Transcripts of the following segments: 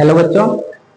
Hello बच्चों,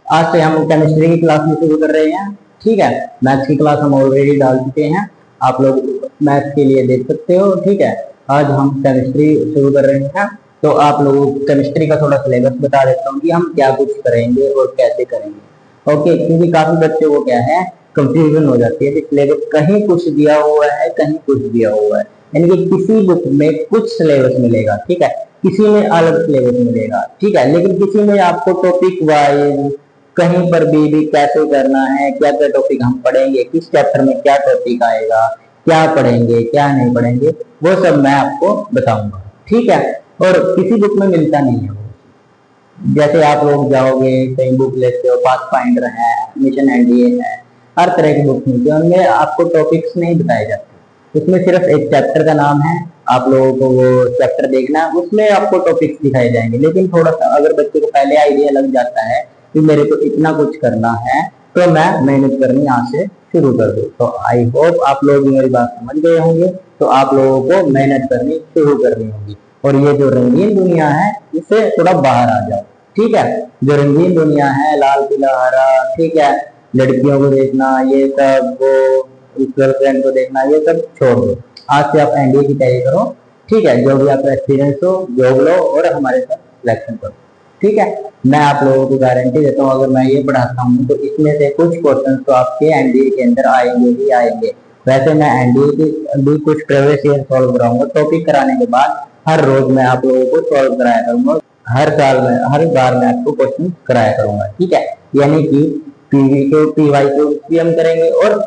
आज से हम केमिस्ट्री की क्लास में शुरू कर रहे हैं। ठीक है, मैथ्स की क्लास हम ऑलरेडी डाल चुके हैं, आप लोग मैथ्स के लिए देख सकते हो। ठीक है, आज हम केमिस्ट्री शुरू कर रहे हैं, तो आप लोगों को केमिस्ट्री का थोड़ा सिलेबस बता देता हूँ कि हम क्या कुछ करेंगे और कैसे करेंगे। ओके, क्योंकि काफी बच्चों को क्या है, कंफ्यूजन हो जाती है कि सिलेबस कहीं कुछ दिया हुआ है, कहीं कुछ दिया हुआ है। यानी कि किसी बुक में कुछ सिलेबस मिलेगा, ठीक है, किसी में अलग सिलेबस मिलेगा। ठीक है, लेकिन किसी में आपको टॉपिक वाइज कहीं पर भी कैसे करना है, क्या क्या टॉपिक हम पढ़ेंगे, किस चैप्टर में क्या टॉपिक आएगा, क्या पढ़ेंगे क्या नहीं पढ़ेंगे, वो सब मैं आपको बताऊंगा। ठीक है, और किसी बुक में मिलता नहीं है। जैसे आप लोग जाओगे कहीं बुक लेते हो, पाथ फाइंडर है, मिशन एनडीए है, हर तरह की बुक मिलती है, उनमें आपको टॉपिक्स नहीं बताए जाते। उसमें सिर्फ एक चैप्टर का नाम है, आप लोगों को वो चैप्टर देखना है, उसमें आपको टॉपिक्स दिखाए जाएंगे। लेकिन थोड़ा सा अगर बच्चे को पहले आइडिया लग जाता है कि मेरे को इतना कुछ करना है, तो मैं मेहनत करनी आज से शुरू कर दूं। तो आई होप आप लोग मेरी बात समझ गए होंगे। तो आप लोगों को मेहनत करनी शुरू करनी होगी, और ये जो रंगीन दुनिया है इससे थोड़ा बाहर आ जाओ। ठीक है, जो रंगीन दुनिया है, लाल पीला हरा, ठीक है, लड़कियों को देखना, ये सब, वो गर्लफ्रेंड को देखना, ये सब छोड़ दो। आज से आप एनडीए की तैयारी करो। ठीक है, जो भी आपका एक्सपीरियंस हो, जॉब लो और हमारे साथ सिलेक्शन करो। ठीक है, मैं आप लोगों को गारंटी देता हूँ, अगर मैं ये पढ़ाता हूँ तो इसमें से कुछ क्वेश्चन तो आपके एनडीए के अंदर आएंगे ही आएंगे। वैसे मैं एनडीए की भी कुछ प्रीवियस ईयर सॉल्व कराऊंगा, टॉपिक कराने के बाद हर रोज मैं आप लोगों को सॉल्व कराया करूंगा। हर साल में, हर बार मैं आपको क्वेश्चन कराया करूंगा। ठीक है, यानी कि पीवी को पीवाई को भी हम करेंगे और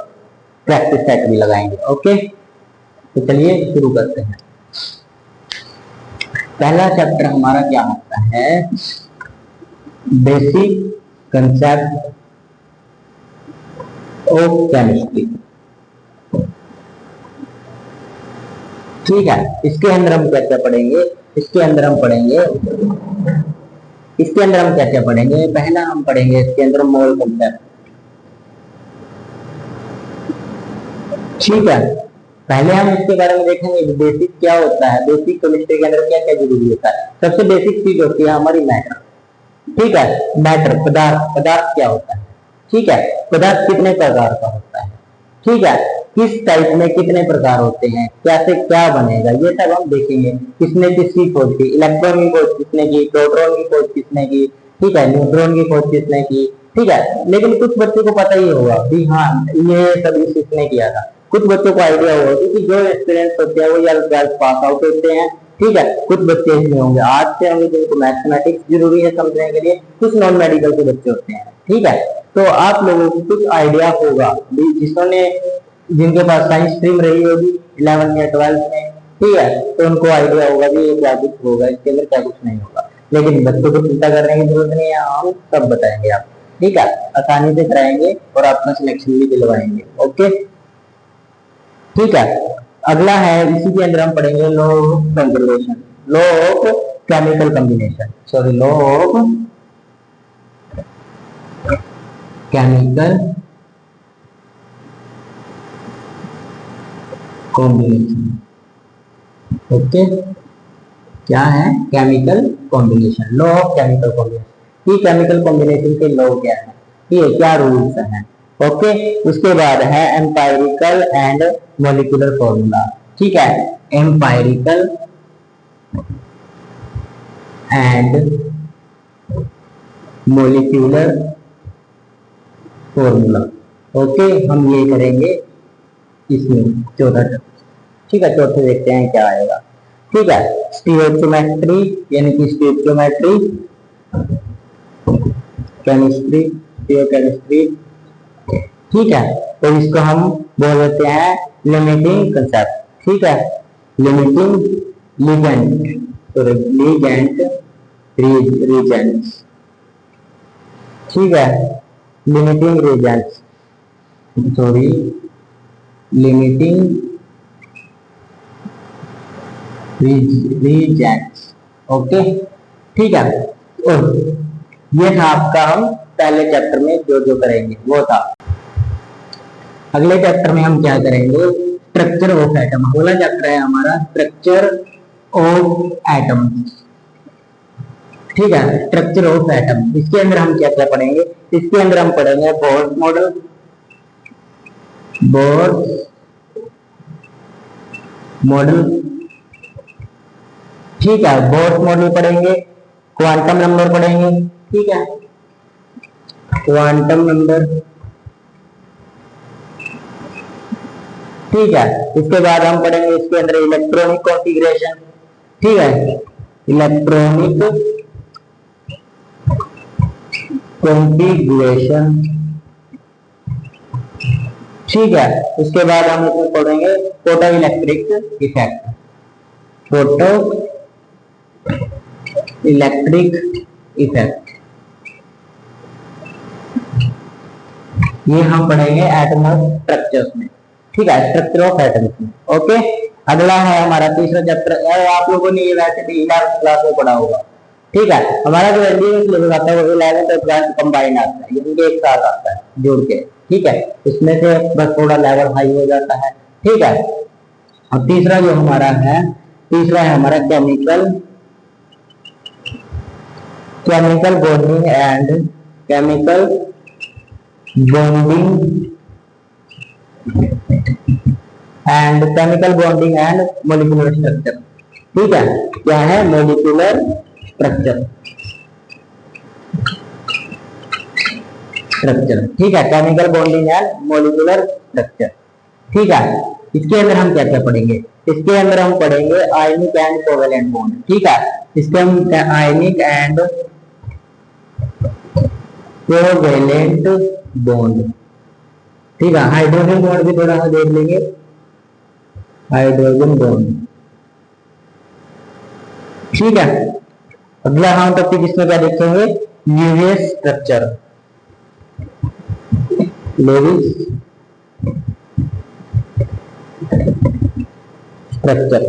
प्रैक्टिस सेट भी लगाएंगे। ओके, तो चलिए शुरू करते हैं। पहला चैप्टर हमारा क्या होता है, बेसिक कंसेप्ट ऑफ केमिस्ट्री। ठीक है, इसके अंदर हम क्या क्या पढ़ेंगे, इसके अंदर हम पढ़ेंगे, इसके अंदर हम क्या क्या पढ़ेंगे। पहला हम पढ़ेंगे इसके अंदर मोल कंसेप्ट। ठीक है, पहले हम इसके बारे में देखेंगे बेसिक क्या होता है, बेसिक केमिस्ट्री के अंदर क्या क्या जरूरी होता है। सबसे बेसिक चीज होती है हमारी मैटर। ठीक है, मैटर पदार्थ, पदार्थ क्या होता है। ठीक है, पदार्थ कितने प्रकार का होता है। ठीक है, किस टाइप में कितने प्रकार होते हैं, कैसे क्या बनेगा, ये सब हम देखेंगे। किसने किसकी खोज की, इलेक्ट्रॉन की खोज किसने की, प्रोटॉन की खोज किसने की, ठीक है, न्यूट्रॉन की खोज किसने की। ठीक है, लेकिन कुछ बच्चों को पता ही होगा कि हाँ ये सब किसने किया था। कुछ बच्चों को आइडिया होगा, क्योंकि जो एक्सपीरियंस होते हैं वो या ट्वेल्थ पास आउट होते हैं। ठीक है, कुछ बच्चे इसमें होंगे, आज से होंगे जिनको मैथमेटिक्स जरूरी है समझने के लिए, कुछ नॉन मेडिकल के बच्चे होते हैं। ठीक है, तो आप लोगों को कुछ आइडिया होगा, जिन्होंने जिनके पास साइंस स्ट्रीम रही होगी 11 या 12 में, ठीक है, तो उनको आइडिया होगा कि ये क्या कुछ होगा, इसके अंदर क्या कुछ नहीं होगा। लेकिन बच्चों को चिंता करने की जरूरत नहीं है, हम सब बताएंगे आपको। ठीक है, आसानी से कराएंगे और अपना सिलेक्शन भी दिलवाएंगे। ओके, ठीक है, अगला है, इसी के अंदर हम पढ़ेंगे law of conservation, law of chemical combination, sorry law of chemical combination. Okay, क्या है chemical combination, law of chemical combination. ये केमिकल कॉम्बिनेशन के लॉ क्या है, ये क्या रूल्स हैं। ओके, उसके बाद है एम्पायरिकल एंड मॉलिक्यूलर फॉर्मूला। ठीक है, empirical and molecular formula. Okay, हम ये करेंगे इसमें चौथा। ठीक है, चौथे देखते हैं क्या आएगा। ठीक है, स्टियोमेट्री यानी कि स्टियोमेट्री केमिस्ट्री, स्टियोकेमिस्ट्री। ठीक है, तो इसको हम बोल देते हैं लिमिटिंग कंसेप्ट। ठीक है, limiting ligand, sorry ligand Regents. ठीक है, limiting Regents, sorry limiting Regents. Okay, ठीक है, और ये था आपका, हम पहले चैप्टर में जो जो करेंगे वो था। अगले चैप्टर में हम क्या करेंगे, स्ट्रक्चर ऑफ एटम। अगला चैप्टर है हमारा स्ट्रक्चर ऑफ एटम। ठीक है, स्ट्रक्चर ऑफ एटम। इसके अंदर हम क्या क्या पढ़ेंगे? इसके अंदर हम पढ़ेंगे बोर्ड मॉडल, बोर्ड मॉडल, ठीक है, बोर्ड मॉडल पढ़ेंगे, क्वांटम नंबर पढ़ेंगे, ठीक है, क्वांटम नंबर, ठीक है। इसके बाद हम पढ़ेंगे इसके अंदर इलेक्ट्रॉनिक कॉन्फ़िगरेशन, ठीक है, इलेक्ट्रॉनिक कॉन्फ़िगरेशन, ठीक है। उसके बाद हम इसमें पढ़ेंगे photo electric effect, photo electric effect, ये हम पढ़ेंगे एटम स्ट्रक्चर्स में, ठीक है, स्ट्रक्चर ऑफ एटम्स में। ओके, अगला है हमारा तीसरा चैप्टर। आप लोगों ने ये वैसे भी 11th क्लास में पढ़ा होगा, ठीक है। हमारा जो एनडीए सिलेबस आता है वो 11th और 12th कंबाइन आता है, यानी कि एक साथ आता है जोड़ के, ठीक है। इसमें से बस थोड़ा लेवल हाई हो जाता है, ठीक है। अब तीसरा जो हमारा है, तीसरा है हमारा chemical bonding and chemical bonding and molecular structure, ठीक है। क्या है? मोलिकुलर स्ट्रक्चर, ठीक है, chemical bonding and molecular structure, ठीक है। इसके अंदर हम क्या क्या पढ़ेंगे? इसके अंदर हम पढ़ेंगे आयनिक एंड कोवेलेंट बॉन्ड, ठीक है। इसके हम आयनिक एंड कोवेलेंट बॉन्ड, ठीक है। हाइड्रोजन बॉन्ड भी थोड़ा सा देख लेंगे, हाइड्रोजन बॉन्ड, ठीक है। अगला हम टॉपिक इसमें क्या देखेंगे? लीवियस स्ट्रक्चर, लेविस स्ट्रक्चर,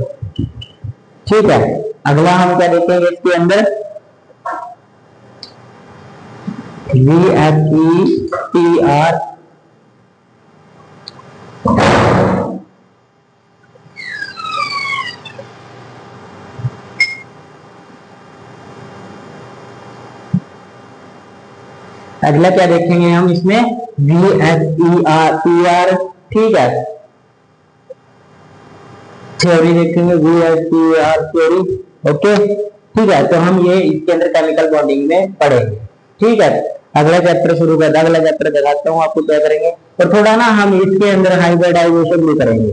ठीक है। अगला हम क्या देखेंगे इसके अंदर? VSEPR, अगला क्या देखेंगे हम इसमें? VSEPR, ठीक है, थ्योरी देखेंगे, VSEPR थ्योरी, ओके, ठीक है। तो हम ये इसके अंदर केमिकल बॉन्डिंग में पढ़ेंगे, ठीक है। अगला चैप्टर शुरू करते हैं, अगला चैप्टर दिखाता हूँ आपको क्या करेंगे। और थोड़ा ना हम इसके अंदर हाइब्रिडाइजेशन भी करेंगे,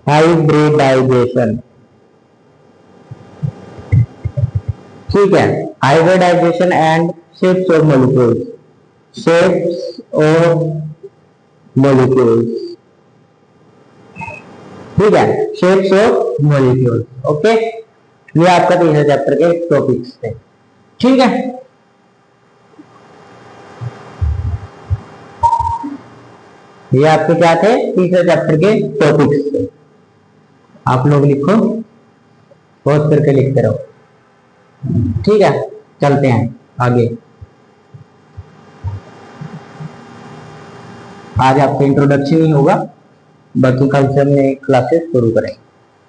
हाइब्रिडाइजेशन, ठीक है, hybridization and shapes of molecules, shapes of molecules, ठीक है, शेप्स ऑफ मॉलिक्यूल्स, ओके। ये आपका तीसरे चैप्टर के टॉपिक्स थे, ठीक है। ये आपके क्या थे? तीसरे चैप्टर के टॉपिक्स थे। आप लोग लिखो, पॉज करके लिखते रहो, ठीक है। चलते हैं आगे। आज आपका इंट्रोडक्शन ही होगा, बाकी कल से हमने क्लासेस शुरू करेंगे,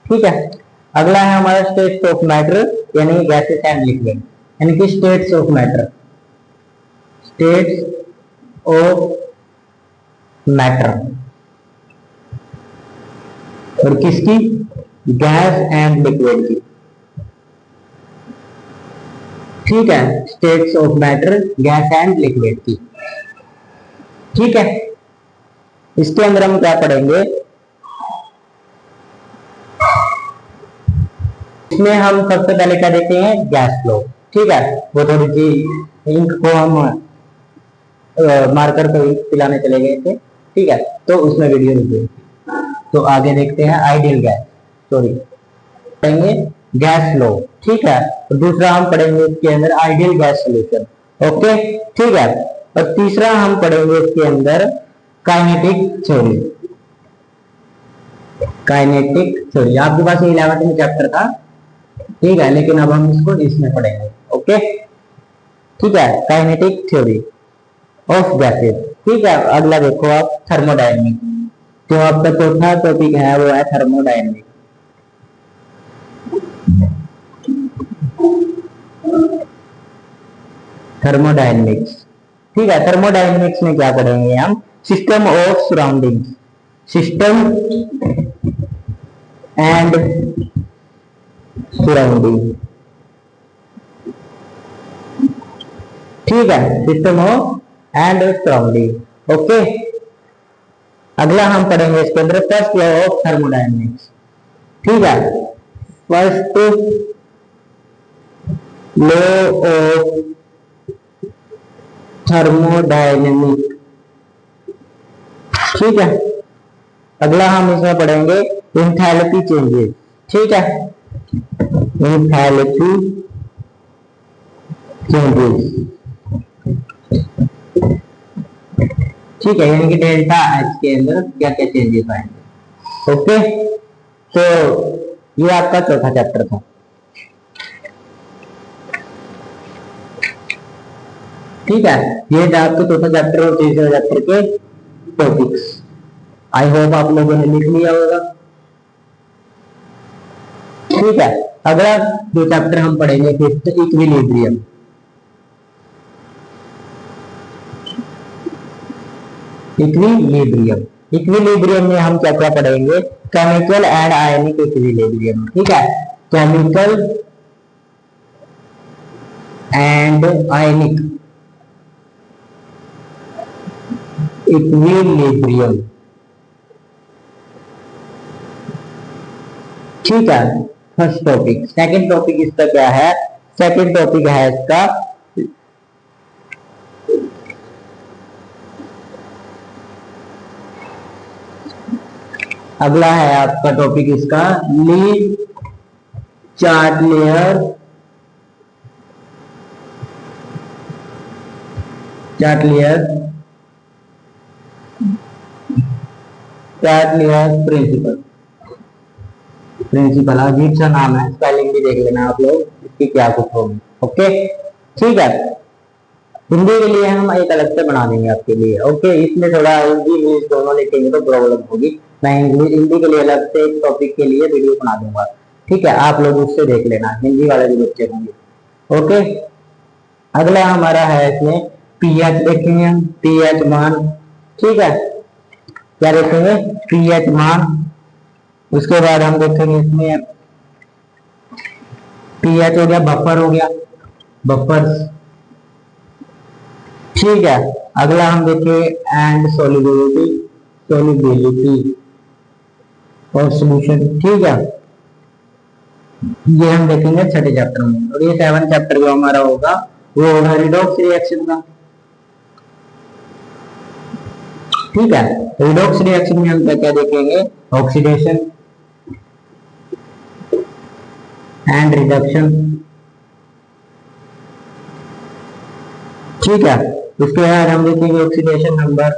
ठीक है। अगला है हमारा स्टेट्स ऑफ मैटर, यानी गैसेस एंड लिक्विड, यानी कि states of matter, states of matter, और किसकी? गैस एंड लिक्विड की, ठीक है, states of matter, gas and liquid की, ठीक है। इसके अंदर हम क्या पढ़ेंगे? इसमें हम सबसे पहले क्या देखते हैं? गैस फ्लो, ठीक है। वो थोड़ी सी इंक को हम मार्कर को इंक पिलाने चले गए थे, ठीक है, तो उसमें वीडियो रुक गई। तो आगे देखते हैं आइडियल गैस, सॉरी, पढ़ेंगे गैस फ्लो, ठीक है। और दूसरा हम पढ़ेंगे इसके अंदर आइडियल गैस सॉल्यूशन, ओके, ठीक है। और तीसरा हम पढ़ेंगे इसके अंदर काइनेटिक थ्योरी, काइनेटिक थ्योरी आपके पास 11th में चैप्टर था, ठीक है, लेकिन अब हम इसको इसमें पढ़ेंगे, ओके, ठीक है, काइनेटिक थ्योरी ऑफ गैसेस, ठीक है। अगला देखो आप थर्मोडायनेमिक, जो आपका चौथा टॉपिक है वो है थर्मोडायनेमिक, थर्मोडायनेमिक्स। ठीक है, थर्मोडायनेमिक्स में क्या पढ़ेंगे हम? System of surrounding, system and surrounding. ठीक है, system of and surrounding. Okay, अगला हम पढ़ेंगे इसके अंदर फर्स्ट लॉ ऑफ थर्मोडायनेमिक्स। ठीक है, फर्स्ट लॉ ऑफ थर्मोडायनेमिक। ठीक है, अगला हम इसमें पढ़ेंगे इंथैल्पी चेंजेस। ठीक है, इंथैल्पी चेंजेस। ठीक है, यानी कि डेल्टा एच के अंदर क्या क्या चेंजेस आएंगे। ओके, तो ये आपका चौथा चैप्टर था। ठीक है, ये आपके चौथा चैप्टर और तीसरे चैप्टर के टॉपिक्स। आई होप आप लोगों ने लिख लिया होगा। ठीक है, अगला जो चैप्टर हम पढ़ेंगे फिफ्थ, इक्विलिब्रियम। इक्विलिब्रियम, इक्विलिब्रियम में हम क्या क्या पढ़ेंगे? Chemical and ionic equilibrium. ठीक है, केमिकल एंड आयनिक इक्विलिब्रियम। ठीक है, फर्स्ट टॉपिक। सेकंड टॉपिक इसका क्या है? सेकंड टॉपिक है इसका अगला है आपका टॉपिक इसका Le Chatelier, Chatelier, Chatelier principle. Principle अजीब सा नाम है, स्पेलिंग भी देख लेना आप लोग इसकी क्या कुछ होगी। ओके, ठीक है, हिंदी के लिए हम एक अलग से बना देंगे आपके लिए। ओके, इसमें थोड़ा हिंदी इंग्लिश दोनों लिखेंगे तो प्रॉब्लम होगी। मैं हिंदी के लिए अलग से एक टॉपिक के लिए वीडियो बना दूंगा। ठीक है, आप लोग उससे देख लेना, हिंदी वाले जो बच्चे होंगे। ओके, अगला हमारा है इसमें पीएच देखेंगे हम, पीएच मान। ठीक है, क्या देखेंगे? पीएच मान। उसके बाद हम देखेंगे इसमें पीएच हो गया, बफर हो गया, बफर्स। ठीक है, अगला हम देखेंगे एंड सॉल्युबिलिटी, सॉल्युबिलिटी और सॉल्यूशन। ठीक है, ये हम देखेंगे छठे चैप्टर में। और ये 7 चैप्टर जो हमारा होगा वो होगा रिडॉक्स रिएक्शन का। ठीक है, रिडॉक्स रिएक्शन में हम क्या क्या देखेंगे? Oxidation and reduction. ठीक है, उसके बाद हम देखेंगे ऑक्सीडेशन नंबर।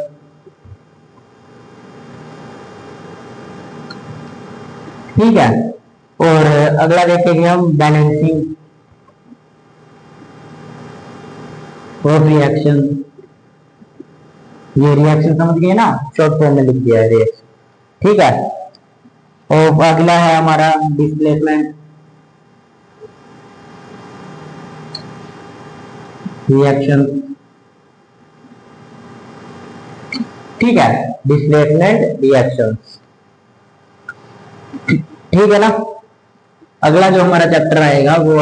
ठीक है, और अगला देखेंगे हम बैलेंसिंग ऑफ रिएक्शन। ये रिएक्शन समझ गए ना, शॉर्ट फॉर्म में लिख दिया है रिएक्शन। ठीक है, और अगला है हमारा डिस्प्लेसमेंट रिएक्शन। ठीक है, डिस्प्लेसमेंट रिएक्शन। ठीक है ना, अगला जो हमारा चैप्टर आएगा वो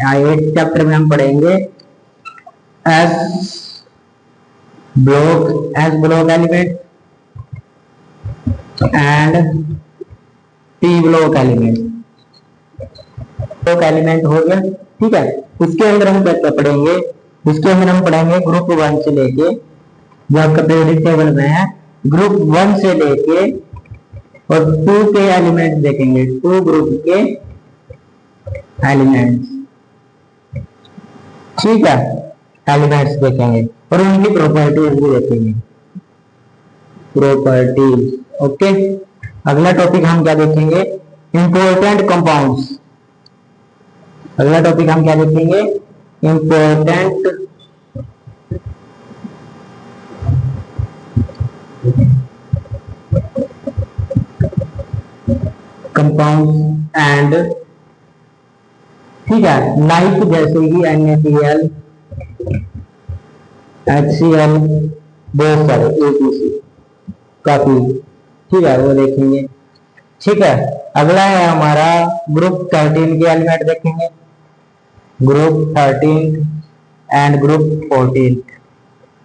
8 चैप्टर में हम पढ़ेंगे S block element and P block element. Block element हो गया। ठीक है, उसके अंदर हम क्या पढ़ेंगे? उसके अंदर हम पढ़ेंगे ग्रुप 1 से लेके, जो आपका पीरियोडिक टेबल में है, ग्रुप 1 से लेके और 2 के एलिमेंट देखेंगे, 2 ग्रुप के एलिमेंट्स। ठीक है, एलिमेंट्स देखेंगे और उनकी प्रॉपर्टीज भी देखेंगे, प्रॉपर्टीज। ओके, अगला टॉपिक हम क्या देखेंगे? Important compounds. अगला टॉपिक हम क्या देखेंगे? Important compound and. ठीक है, लाइक जैसे कि NaCl, HCl, बहुत सारे ATC काफी, ठीक है, वो देखेंगे। ठीक है, अगला है हमारा ग्रुप 13 के एलिमेंट देखेंगे, ग्रुप 13 एंड ग्रुप 14।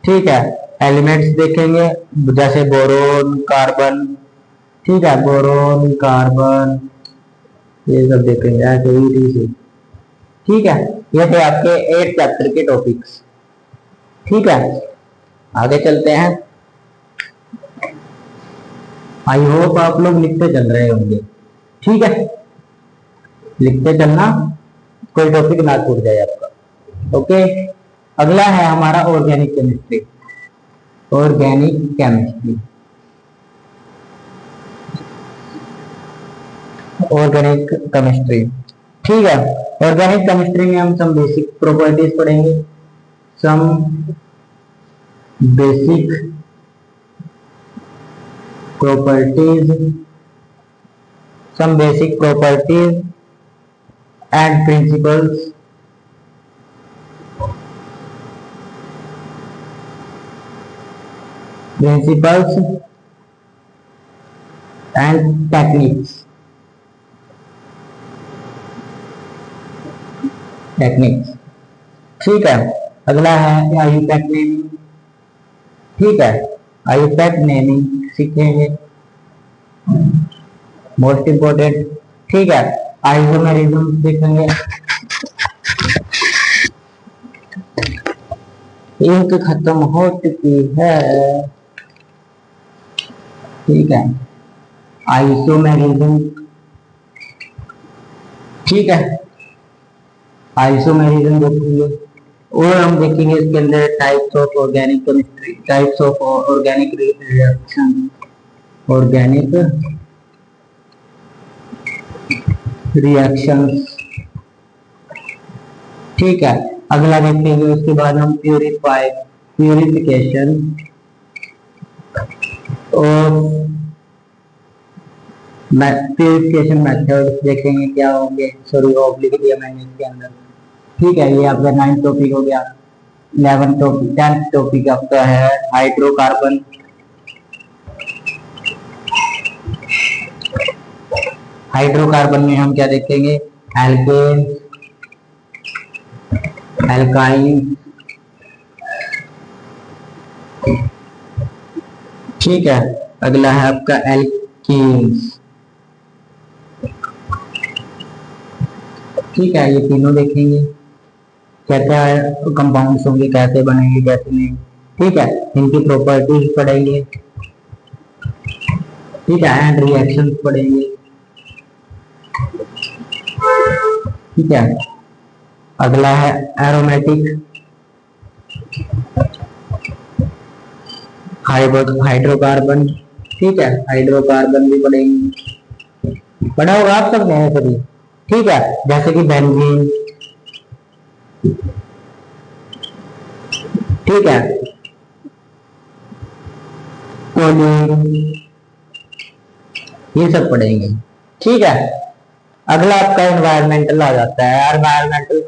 ठीक है, एलिमेंट्स देखेंगे जैसे बोरोन, कार्बन, ठीक है, बोरोन, कार्बन, ये सब देखेंगे ऐसे ही। ठीक है, ये थे आपके 8 चैप्टर के टॉपिक्स। ठीक है, आगे चलते हैं। आई होप आप लोग लिखते चल रहे होंगे। ठीक है, लिखते चलना, कोई टॉपिक ना छूट जाए आपका। ओके, अगला है हमारा organic chemistry. Organic chemistry, organic chemistry, ठीक है। ऑर्गेनिक केमिस्ट्री में हम सम बेसिक प्रॉपर्टीज पढ़ेंगे, some basic properties, some basic properties and principles, and techniques, ठीक है। अगला है आयुपैक नेमिंग, ठीक है, आयुपैक नेमिंग सीखेंगे, मोस्ट इंपोर्टेंट। ठीक है, आइसोमेरिज्म देखेंगे, इंक खत्म हो चुकी है, ठीक है, आइसोमेरिज्म, ठीक है, आइसोमेरिज्म देखेंगे। और हम देखेंगे इसके अंदर types of organic chemistry, types of organic reaction, organic reactions, ठीक है। अगला देखेंगे, उसके बाद हम प्यूरिफिकेशन और प्यूरिफिकेशन मेथड देखेंगे क्या होंगे, सॉरी ऑफ लिख दिया मैंने इसके अंदर। ठीक है, ये आपका 9th टॉपिक हो गया। 11th टॉपिक, 10th टॉपिक आपका है हाइड्रोकार्बन। हाइड्रोकार्बन में हम क्या देखेंगे, एल्केन, एल्काइन, ठीक है। अगला है आपका एल्कीन्स, ठीक है, ये तीनों देखेंगे क्या क्या कंपाउंड्स होंगे, कैसे बनेंगे कैसे नहीं, ठीक है, इनकी प्रॉपर्टीज पढ़ेंगे, ठीक है, एंड रिएक्शंस पढ़ेंगे, ठीक है। अगला है एरोमेटिक हाइड्रोकार्बन, ठीक है, हाइड्रोकार्बन भी पढ़ेंगे, पढ़ा होगा आप सब ने सभी, ठीक है, जैसे कि बेंजीन, ठीक है, कोलिन, ये सब पढ़ेंगे, ठीक है। अगला आपका एनवायरमेंटल आ जाता है, एनवायरमेंटल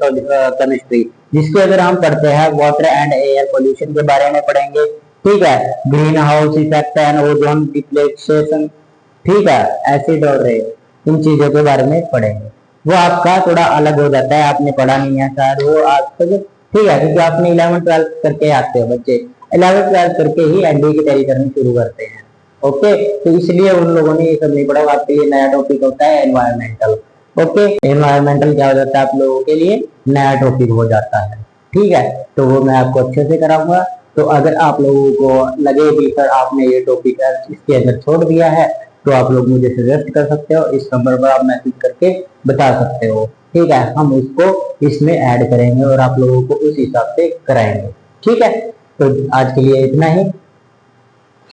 केमिस्ट्री, जिसके अगर हम पढ़ते हैं वाटर एंड एयर पोल्यूशन के बारे में पढ़ेंगे, ठीक है, green house effect and ozone depletion, ठीक है, एसिड और रेन, इन चीजों के बारे में पढ़ेंगे। वो आपका थोड़ा अलग हो जाता है, आपने पढ़ा नहीं है शायद वो आज तक, ठीक है, क्योंकि आपने 11th-12th करके आते हो बच्चे, 11th-12th करके ही एनडीए की तैयारी करनी शुरू करते हैं। ओके, तो इसलिए उन लोगों ने ये सब नहीं पढ़ा, आपके लिए नया टॉपिक होता है एनवायरमेंटल। ओके, एनवायरमेंटल क्या हो जाता है आप लोगों के लिए, नया टॉपिक हो जाता है, ठीक है, तो वो मैं आपको अच्छे से कराऊंगा। तो अगर आप लोगों को लगे भी सर आपने ये टॉपिक इसके अंदर छोड़ दिया है, तो आप लोग मुझे सजेस्ट कर सकते हो, इस नंबर पर आप मैसेज करके बता सकते हो, ठीक है, हम उसको इसमें ऐड करेंगे और आप लोगों को उस हिसाब से कराएंगे, ठीक है। तो आज के लिए इतना ही।